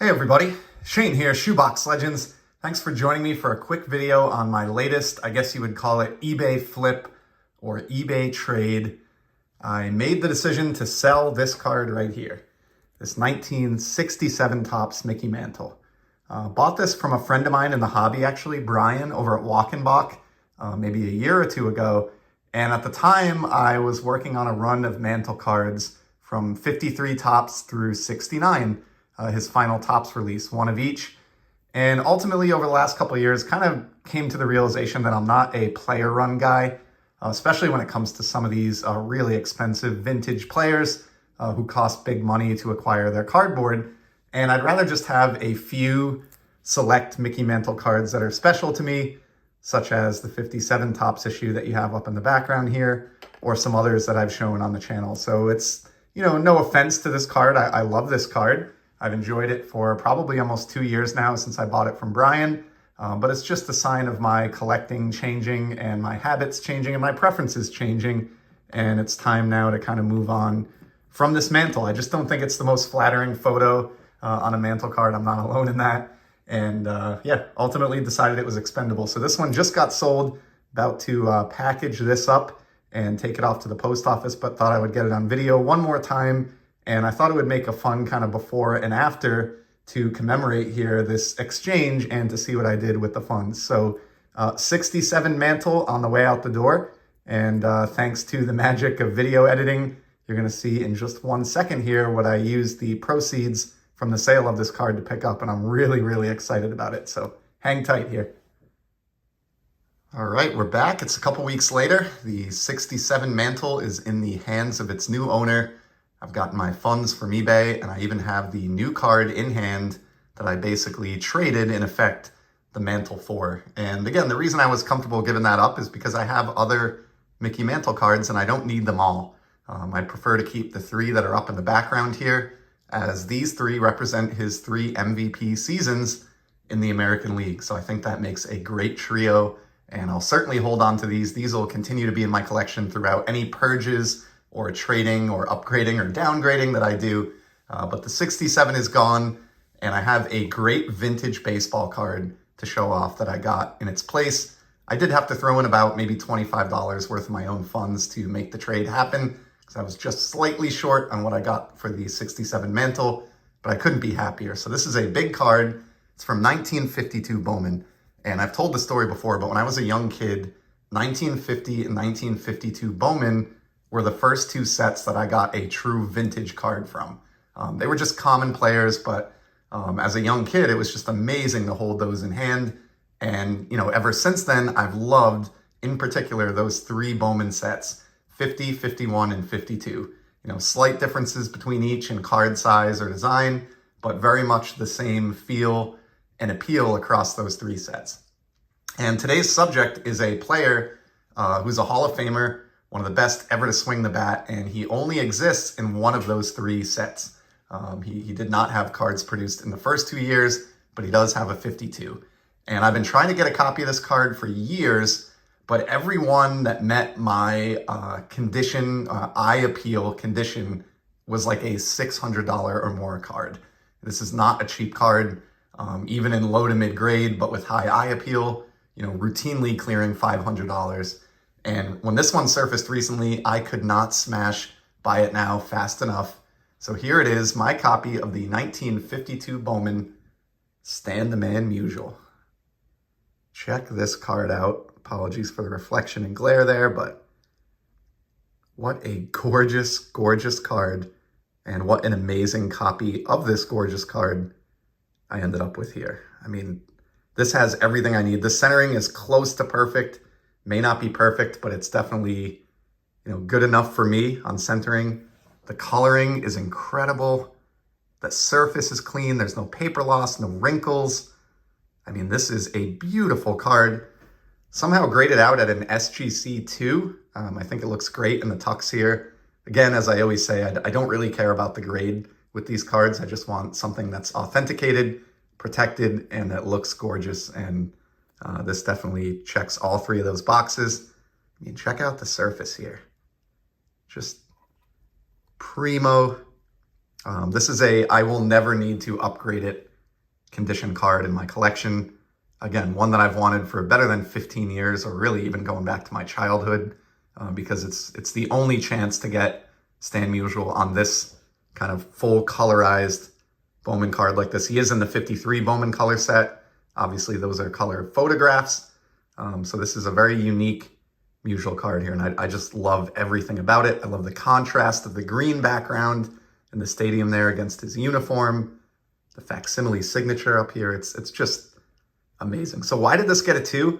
Hey everybody, Shane here, Shoebox Legends. Thanks for joining me for a quick video on my latest, I guess you would call it eBay flip or eBay trade. I made the decision to sell this card right here, this 1967 Topps Mickey Mantle. Bought this from a friend of mine in the hobby actually, Brian, over at Walkenbach, maybe a year or two ago. And at the time, I was working on a run of Mantle cards from 53 Topps through 69. His final Topps release, one of each. And ultimately, over the last couple of years, kind of came to the realization that I'm not a player run guy, especially when it comes to some of these really expensive vintage players who cost big money to acquire their cardboard. And I'd rather just have a few select Mickey Mantle cards that are special to me, such as the 57 Topps issue that you have up in the background here, or some others that I've shown on the channel. So it's, no offense to this card. I love this card. I've enjoyed it for probably almost 2 years now since I bought it from Brian, but it's just a sign of my collecting changing and my habits changing and my preferences changing, and it's time now to kind of move on from this Mantle. I just don't think it's the most flattering photo on a Mantle card. I'm not alone in that, and yeah, ultimately decided it was expendable. So this one just got sold, about to package this up and take it off to the post office, but thought I would get it on video one more time. And I thought it would make a fun kind of before and after to commemorate here this exchange and to see what I did with the funds. So 67 Mantle on the way out the door. And thanks to the magic of video editing, you're going to see in just 1 second here what I used the proceeds from the sale of this card to pick up. And I'm really, really excited about it. So hang tight here. All right, we're back. It's a couple weeks later. The 67 Mantle is in the hands of its new owner. I've gotten my funds from eBay, and I even have the new card in hand that I basically traded, in effect, the Mantle for. And again, the reason I was comfortable giving that up is because I have other Mickey Mantle cards, and I don't need them all. I prefer to keep the 3 that are up in the background here, as these 3 represent his 3 MVP seasons in the American League. So I think that makes a great trio, and I'll certainly hold on to these. These will continue to be in my collection throughout any purges or trading or upgrading or downgrading that I do. But the 67 is gone, and I have a great vintage baseball card to show off that I got in its place. I did have to throw in about maybe $25 worth of my own funds to make the trade happen, because I was just slightly short on what I got for the 67 Mantle, but I couldn't be happier. So this is a big card. It's from 1952 Bowman, and I've told the story before, but when I was a young kid, 1950 and 1952 Bowman were the first 2 sets that I got a true vintage card from. They were just common players, but as a young kid, it was just amazing to hold those in hand. And, ever since then, I've loved, in particular, those 3 Bowman sets, 50, 51, and 52. Slight differences between each in card size or design, but very much the same feel and appeal across those 3 sets. And today's subject is a player who's a Hall of Famer, one of the best ever to swing the bat, and he only exists in one of those 3 sets. He did not have cards produced in the first 2 years, but he does have a 52. And I've been trying to get a copy of this card for years, but everyone that met my eye appeal condition was like a $600 or more card. This is not a cheap card, even in low to mid grade, but with high eye appeal, routinely clearing $500. And when this one surfaced recently, I could not smash buy it now fast enough. So here it is, my copy of the 1952 Bowman Stan the Man Musial. Check this card out. Apologies for the reflection and glare there, but what a gorgeous, gorgeous card. And what an amazing copy of this gorgeous card I ended up with here. I mean, this has everything I need. The centering is close to perfect. May not be perfect, but it's definitely, good enough for me on centering. The coloring is incredible. The surface is clean. There's no paper loss, no wrinkles. I mean, this is a beautiful card. Somehow graded out at an SGC 2. I think it looks great in the tux here. Again, as I always say, I don't really care about the grade with these cards. I just want something that's authenticated, protected, and that looks gorgeous. And this definitely checks all 3 of those boxes. I mean, check out the surface here. Just primo. This is I will never need to upgrade it condition card in my collection. Again, one that I've wanted for better than 15 years, or really even going back to my childhood, because it's the only chance to get Stan Musial on this kind of full colorized Bowman card like this. He is in the 53 Bowman color set. Obviously, those are color photographs. So this is a very unique Musial card here, and I just love everything about it. I love the contrast of the green background in the stadium there against his uniform, the facsimile signature up here. It's just amazing. So why did this get a 2?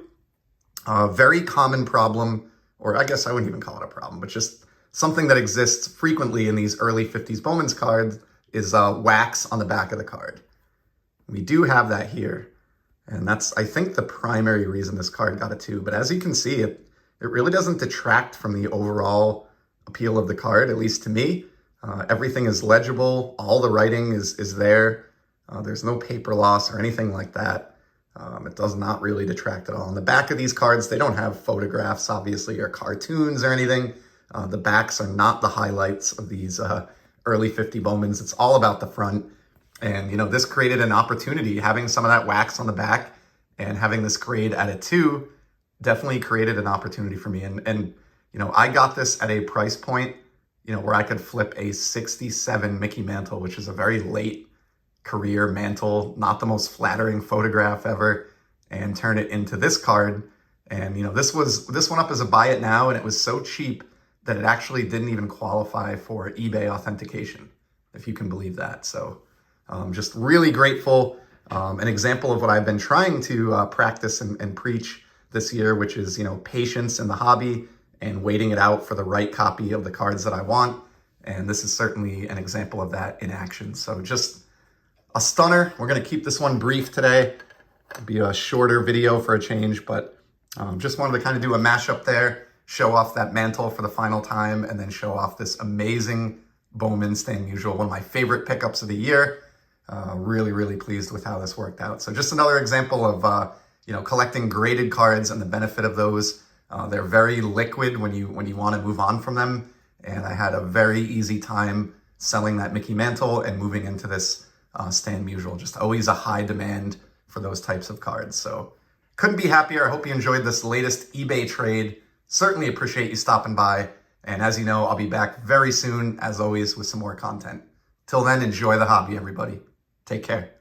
Very common problem, or I guess I wouldn't even call it a problem, but just something that exists frequently in these early 50s Bowman's cards is wax on the back of the card. We do have that here, and that's, I think, the primary reason this card got a 2. But as you can see, it really doesn't detract from the overall appeal of the card, at least to me. Everything is legible. All the writing is there. There's no paper loss or anything like that. It does not really detract at all. On the back of these cards, they don't have photographs, obviously, or cartoons or anything. The backs are not the highlights of these early 50 Bowmans. It's all about the front. And, this created an opportunity. Having some of that wax on the back and having this grade at a 2 definitely created an opportunity for me. And I got this at a price point, where I could flip a 67 Mickey Mantle, which is a very late career Mantle, not the most flattering photograph ever, and turn it into this card. And, this went up as a buy it now, and it was so cheap that it actually didn't even qualify for eBay authentication, if you can believe that. So just really grateful. An example of what I've been trying to practice and preach this year, which is, patience in the hobby and waiting it out for the right copy of the cards that I want. And this is certainly an example of that in action. So just a stunner. We're going to keep this one brief today. It'll be a shorter video for a change, but just wanted to kind of do a mashup there, show off that Mantle for the final time, and then show off this amazing Bowman Stan Musial, one of my favorite pickups of the year. Really, really pleased with how this worked out. So just another example of collecting graded cards and the benefit of those. They're very liquid when you want to move on from them. And I had a very easy time selling that Mickey Mantle and moving into this Stan Musial. Just always a high demand for those types of cards. So couldn't be happier. I hope you enjoyed this latest eBay trade. Certainly appreciate you stopping by. And as you know, I'll be back very soon, as always, with some more content. Till then, enjoy the hobby, everybody. Take care.